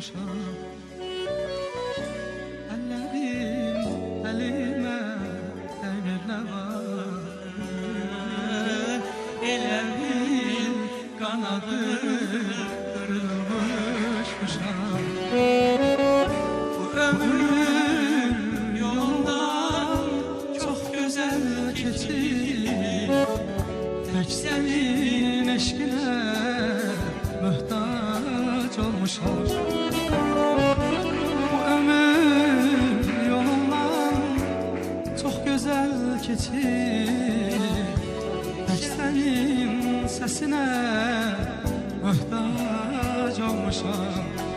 olmuşam. Ellerin elime değmir ne var? Ellerin kanadı kırılmışmışam. Bu ömür yolundan çok güzel geçir. Tek senin eşkine muhtaç olmuşam. Bu ömür yolundan çok güzel geçir. Tek senin sesine muhtaç olmuşam.